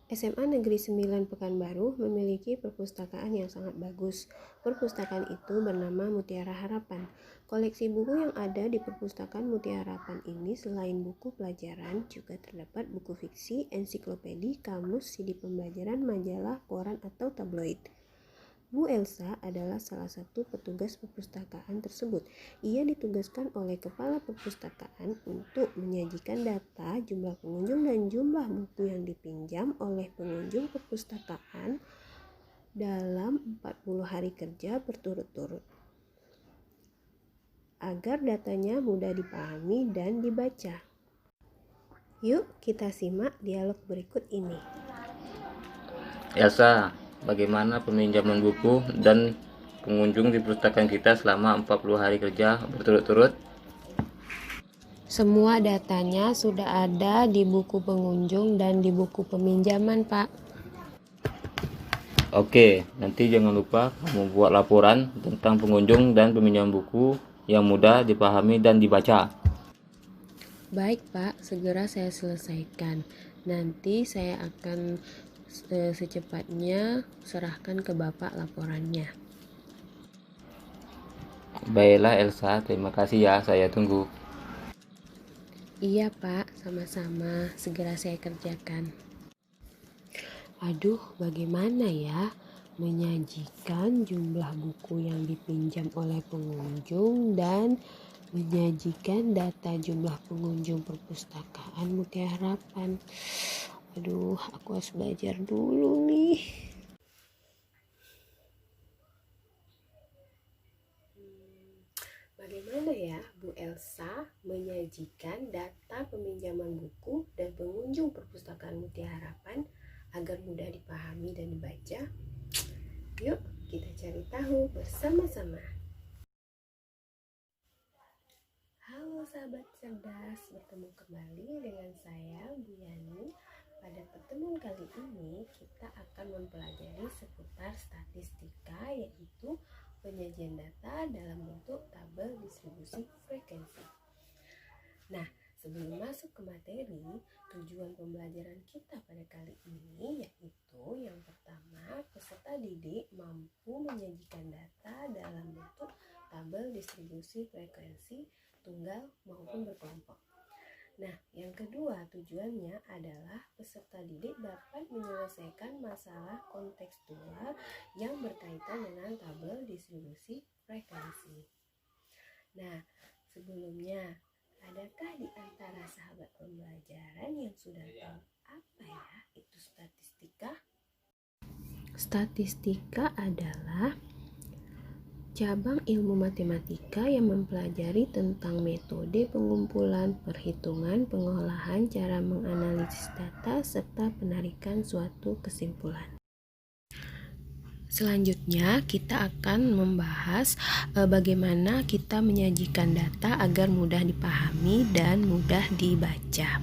SMA Negeri 9 Pekanbaru memiliki perpustakaan yang sangat bagus. Perpustakaan itu bernama Mutiara Harapan. Koleksi buku yang ada di perpustakaan Mutiara Harapan ini selain buku pelajaran, juga terdapat buku fiksi, ensiklopedi, kamus, CD pembelajaran, majalah, koran atau tabloid. Bu Elsa adalah salah satu petugas perpustakaan tersebut. Ia ditugaskan oleh kepala perpustakaan untuk menyajikan data jumlah pengunjung dan jumlah buku yang dipinjam oleh pengunjung perpustakaan dalam 40 hari kerja berturut-turut, agar datanya mudah dipahami dan dibaca. Yuk kita simak dialog berikut ini. Elsa, bagaimana peminjaman buku dan pengunjung di perpustakaan kita selama 40 hari kerja berturut-turut? Semua datanya sudah ada di buku pengunjung dan di buku peminjaman, Pak. Oke, nanti jangan lupa kamu buat laporan tentang pengunjung dan peminjam buku yang mudah dipahami dan dibaca. Baik, Pak, segera saya selesaikan. Nanti saya akan secepatnya serahkan ke Bapak laporannya. Baiklah Elsa, terima kasih ya, saya tunggu. Iya, Pak, sama-sama. Segera saya kerjakan. Aduh, bagaimana ya menyajikan jumlah buku yang dipinjam oleh pengunjung dan menyajikan data jumlah pengunjung perpustakaan Mutiara Harapan. Aduh, aku harus belajar dulu nih. Bagaimana ya Bu Elsa menyajikan data peminjaman buku dan pengunjung perpustakaan Mutiara Harapan agar mudah dipahami dan dibaca? Yuk kita cari tahu bersama-sama. Halo sahabat cerdas, bertemu kembali dengan saya Bu Yani. Pada pertemuan kali ini kita akan mempelajari seputar statistika, yaitu penyajian data dalam bentuk tabel distribusi frekuensi. Nah, sebelum masuk ke materi, tujuan pembelajaran kita pada kali ini yaitu yang pertama, peserta didik mampu menyajikan data dalam bentuk tabel distribusi frekuensi tunggal maupun berkelompok. Nah, yang kedua tujuannya adalah peserta didik dapat menyelesaikan masalah kontekstual yang berkaitan dengan tabel distribusi frekuensi. Nah, sebelumnya, adakah di antara sahabat pembelajaran yang sudah tahu apa ya itu statistika? Statistika adalah cabang ilmu matematika yang mempelajari tentang metode pengumpulan, perhitungan, pengolahan, cara menganalisis data, serta penarikan suatu kesimpulan. Selanjutnya kita akan membahas bagaimana kita menyajikan data agar mudah dipahami dan mudah dibaca.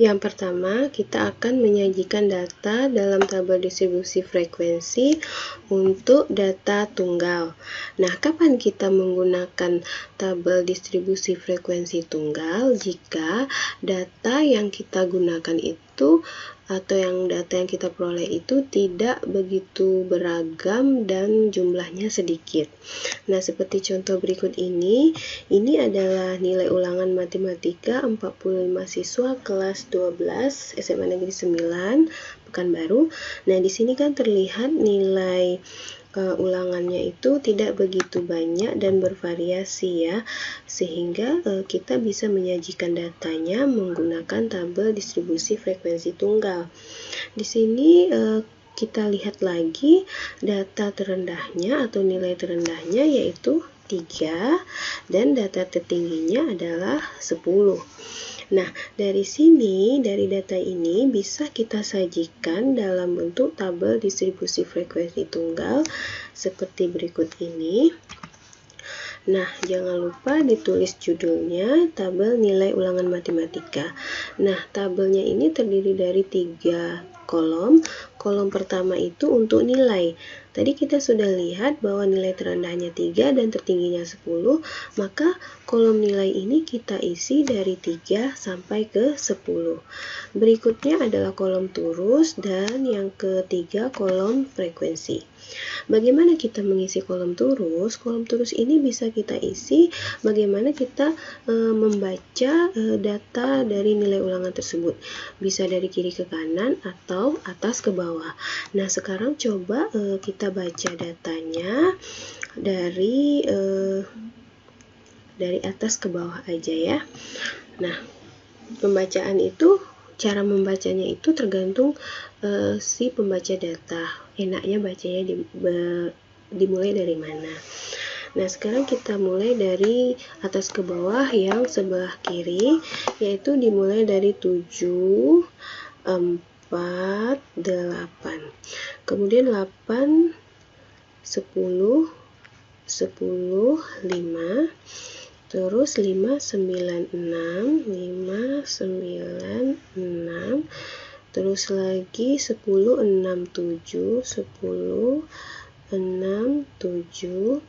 Yang pertama, kita akan menyajikan data dalam tabel distribusi frekuensi untuk data tunggal. Nah, kapan kita menggunakan tabel distribusi frekuensi tunggal? Jika data yang kita gunakan itu atau data yang kita peroleh itu tidak begitu beragam dan jumlahnya sedikit. Nah, seperti contoh berikut ini adalah nilai ulangan matematika 45 siswa kelas 12 SMA Negeri 9 Pekanbaru. Nah, di sini kan terlihat nilai ulangannya itu tidak begitu banyak dan bervariasi ya, sehingga kita bisa menyajikan datanya menggunakan tabel distribusi frekuensi tunggal. Di sini kita lihat lagi data terendahnya atau nilai terendahnya yaitu 3 dan data tertingginya adalah 10. Nah, dari data ini bisa kita sajikan dalam bentuk tabel distribusi frekuensi tunggal seperti berikut ini. Nah, jangan lupa ditulis judulnya tabel nilai ulangan matematika. Nah, tabelnya ini terdiri dari 3 kolom. kolom pertama itu untuk nilai. Tadi kita sudah lihat bahwa nilai terendahnya 3 dan tertingginya 10, maka kolom nilai ini kita isi dari 3 sampai ke 10. Berikutnya adalah kolom turus dan yang ketiga kolom frekuensi. Bagaimana kita mengisi kolom turus? Kolom turus ini bisa kita isi bagaimana kita membaca data dari nilai ulangan tersebut. Bisa dari kiri ke kanan atau atas ke bawah. Nah, sekarang coba kita baca datanya dari atas ke bawah aja ya. Nah, cara membacanya itu tergantung si pembaca data. Enaknya bacanya dimulai dari mana. Nah, sekarang kita mulai dari atas ke bawah yang sebelah kiri, yaitu dimulai dari 7, 4, 8. Kemudian 8, 10, 10, 5. Terus 5, 9, 6, 5, 9, 6, terus lagi 10, 6, 7, 10, 6, 7,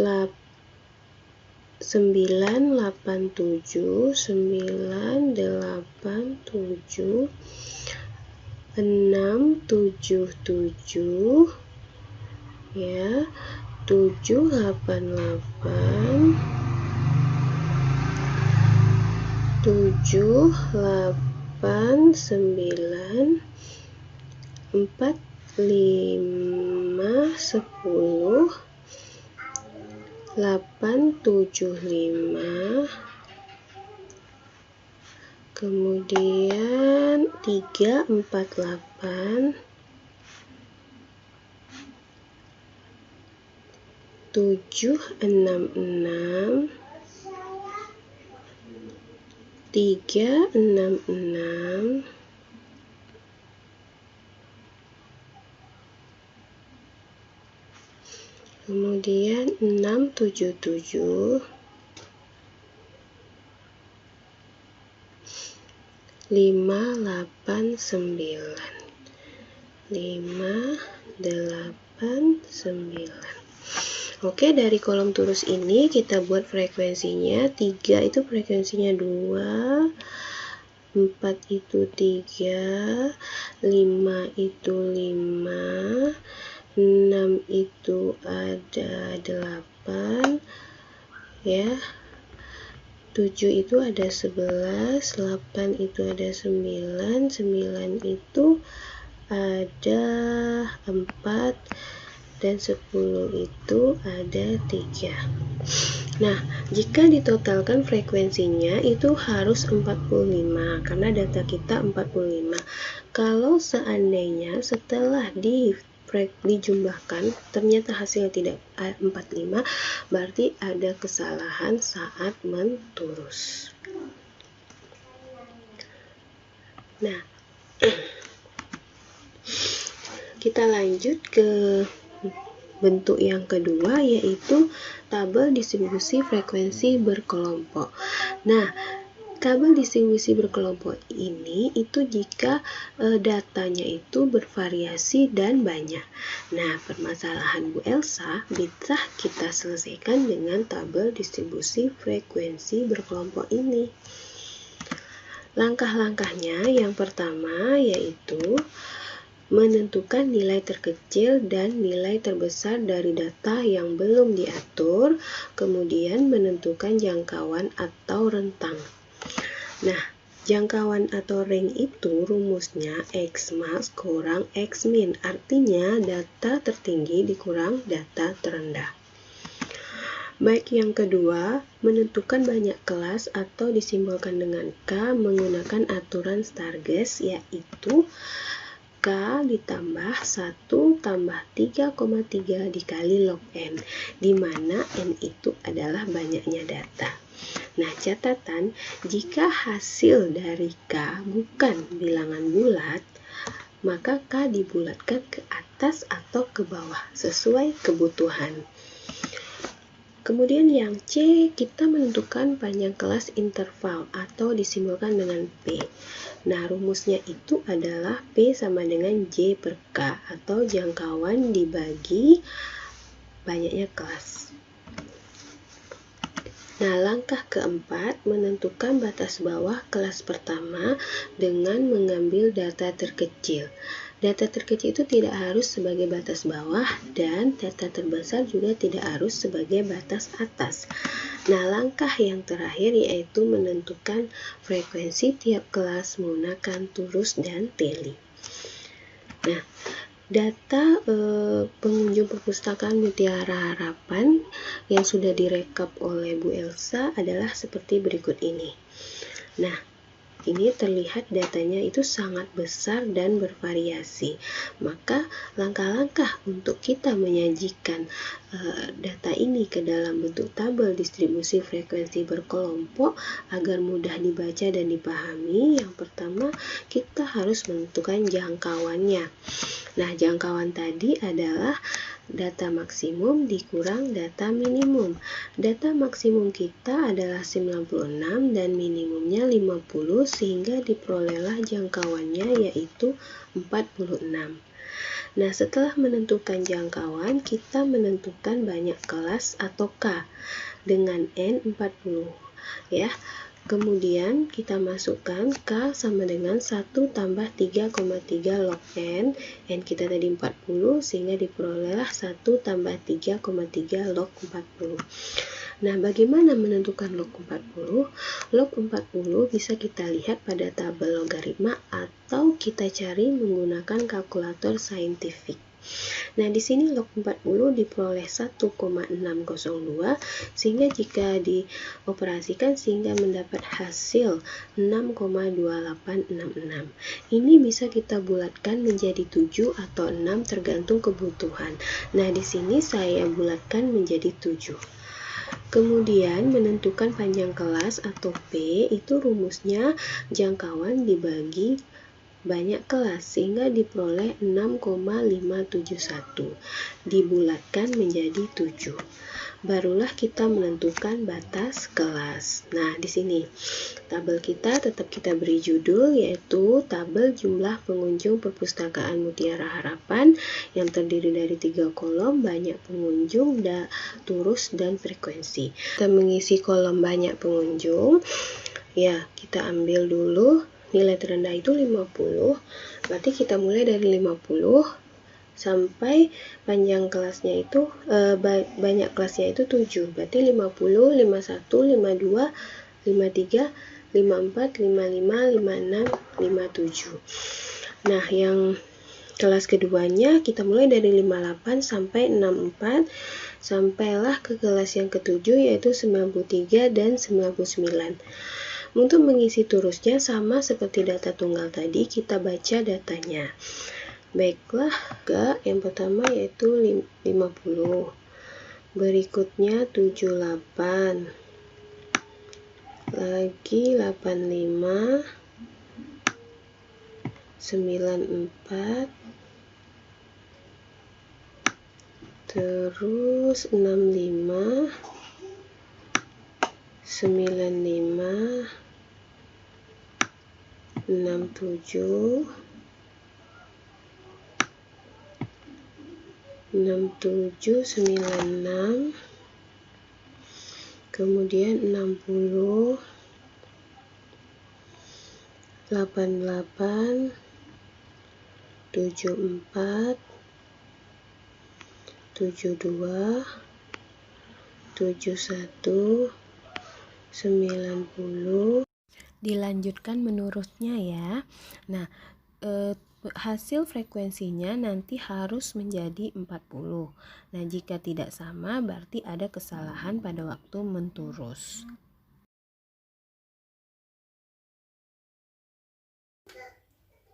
9, 8, 7, 9, 8, 7, 6, 7, 7, ya, 7, 8, 8, 7, 8, 9, 4, 5, 10, 8, 7, 5, kemudian 3, 4, 8, 7, 6, 6, 3, 6, 6, kemudian 6, 7, 7, 5, 8, 9, 5, 8, 9. Oke, dari kolom turus ini kita buat frekuensinya. 3 itu frekuensinya 2, 4 itu 3, 5 itu 5, 6 itu ada 8, ya, 7 itu ada 11, 8 itu ada 9, 9 itu ada 4, dan 10 itu ada 3. Nah, jika ditotalkan frekuensinya itu harus 45 karena data kita 45. Kalau seandainya setelah dijumlahkan ternyata hasilnya tidak 45, berarti ada kesalahan saat menturus. Nah, kita lanjut ke bentuk yang kedua, yaitu tabel distribusi frekuensi berkelompok. Nah, tabel distribusi berkelompok ini itu jika datanya itu bervariasi dan banyak. Nah, permasalahan Bu Elsa bisa kita selesaikan dengan tabel distribusi frekuensi berkelompok ini. Langkah-langkahnya yang pertama yaitu menentukan nilai terkecil dan nilai terbesar dari data yang belum diatur, kemudian menentukan jangkauan atau rentang. Nah, jangkauan atau range itu rumusnya X max kurang X min, artinya data tertinggi dikurang data terendah. Baik, yang kedua, menentukan banyak kelas atau disimbolkan dengan K menggunakan aturan Stargess, yaitu K ditambah 1 tambah 3,3 dikali log N, di mana N itu adalah banyaknya data. Nah, catatan, jika hasil dari K bukan bilangan bulat, maka K dibulatkan ke atas atau ke bawah sesuai kebutuhan. Kemudian yang C, kita menentukan panjang kelas interval atau disimbolkan dengan P. Nah, rumusnya itu adalah P sama dengan J per K atau jangkauan dibagi banyaknya kelas. Nah, langkah keempat, menentukan batas bawah kelas pertama dengan mengambil data terkecil. Data terkecil itu tidak harus sebagai batas bawah dan data terbesar juga tidak harus sebagai batas atas. Nah, langkah yang terakhir yaitu menentukan frekuensi tiap kelas menggunakan turus dan teli. Nah, data pengunjung perpustakaan Mutiara Harapan yang sudah direkap oleh Bu Elsa adalah seperti berikut ini. Nah, ini terlihat datanya itu sangat besar dan bervariasi. Maka langkah-langkah untuk kita menyajikan data ini ke dalam bentuk tabel distribusi frekuensi berkelompok agar mudah dibaca dan dipahami. Yang pertama, kita harus menentukan jangkauannya. Nah, jangkauan tadi adalah data maksimum dikurang data minimum. Data maksimum kita adalah 96 dan minimumnya 50 sehingga diperolehlah jangkauannya yaitu 46. Nah, setelah menentukan jangkauan, kita menentukan banyak kelas atau K dengan N 40 ya. Kemudian kita masukkan K sama dengan 1 tambah 3,3 log N. N kita tadi 40 sehingga diperolehlah 1 tambah 3,3 log 40. Nah, bagaimana menentukan log 40? Log 40 bisa kita lihat pada tabel logaritma atau kita cari menggunakan kalkulator saintifik. Nah, di sini log 40 diperoleh 1,602 sehingga jika dioperasikan sehingga mendapat hasil 6,2866. Ini bisa kita bulatkan menjadi 7 atau 6 tergantung kebutuhan. Nah, di sini saya bulatkan menjadi 7. Kemudian menentukan panjang kelas atau P itu rumusnya jangkauan dibagi banyak kelas sehingga diperoleh 6,571 dibulatkan menjadi 7. Barulah kita menentukan batas kelas. Nah, di sini tabel kita tetap kita beri judul yaitu tabel jumlah pengunjung perpustakaan Mutiara Harapan yang terdiri dari 3 kolom, banyak pengunjung, turus dan frekuensi. Kita mengisi kolom banyak pengunjung. Ya, kita ambil dulu nilai terendah itu 50, berarti kita mulai dari 50 sampai panjang kelasnya itu banyak kelasnya itu 7, berarti 50, 51, 52, 53, 54, 55, 56, 57. Nah, yang kelas keduanya kita mulai dari 58 sampai 64 sampailah ke kelas yang ketujuh yaitu 93 dan 99. Untuk mengisi turusnya sama seperti data tunggal tadi, kita baca datanya. Baiklah, yang pertama yaitu 50. Berikutnya 78. Lagi 85. 94. Terus 65. 95. 67, 96, kemudian 60, 88, 74, 72, 71, 90. Dilanjutkan menurutnya ya. Nah, hasil frekuensinya nanti harus menjadi 40. Nah, jika tidak sama berarti ada kesalahan pada waktu menturus.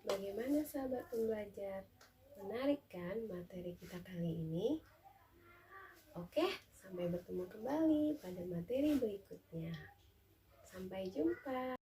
Bagaimana sahabat pembelajar? Menarik kan materi kita kali ini? Oke, sampai bertemu kembali pada materi berikutnya. Sampai jumpa.